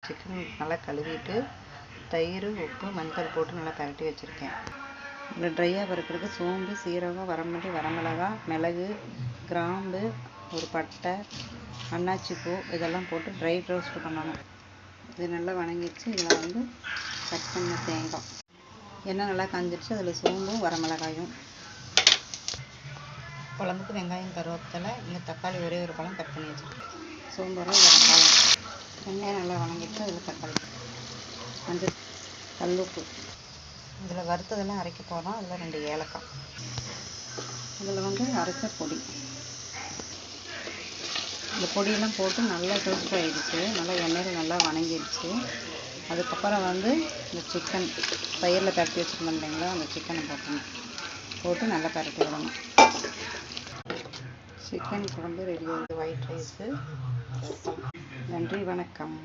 Chicken நல்லா கழுவிட்டு தயிர், உப்பு, மஞ்சள் போட்டு நல்லா பரட்டி வச்சுருக்கேன். இதில் ட்ரையாக வறுக்கிறதுக்கு சோம்பு, சீரகம், வரமல்லி, வரமிளகாய், மிளகு, கிராம்பு, ஒரு பட்டை, அன்னாச்சி பூ இதெல்லாம் போட்டு ட்ரை ரோஸ்ட் பண்ணணும். இது நல்லா வணங்கிடுச்சு. இதில் வந்து கட் பண்ண தேங்காய், எண்ணெய் நல்லா காஞ்சிடுச்சு. அதில் சோம்பும் வரமிளகாயும், குழம்புக்கு வெங்காயம், கருவேப்பிலை, இந்த தக்காளி ஒரே ஒரு பழம் கட் பண்ணி வச்சுருக்கேன். சோம்பு வெங்காயம், வெங்காயம் நல்லா வணங்கிட்டு அதில் தக்காளி, மஞ்சள், கல்லுப்பு, இதில் வறுத்ததெல்லாம் அரைக்க போகிறோம். அதில் 2 ஏலக்காய், இதில் வந்து அரைச்ச பொடி, இந்த பொடியெல்லாம் போட்டு நல்லா டோஸ்ட் ஆகிடுச்சு. நல்லா எண்ணெயில் நல்லா வணங்கிடுச்சு. அதுக்கப்புறம் வந்து இந்த சிக்கன் தயிரில் பரட்டி வச்சுருந்தோம் இல்லைங்களா, அந்த சிக்கனை போட்டு நல்லா பரட்டி விடணும். சிக்கன் குழம்பு ரெடி ஆகிடுது. White rice. நன்றி, வணக்கம்.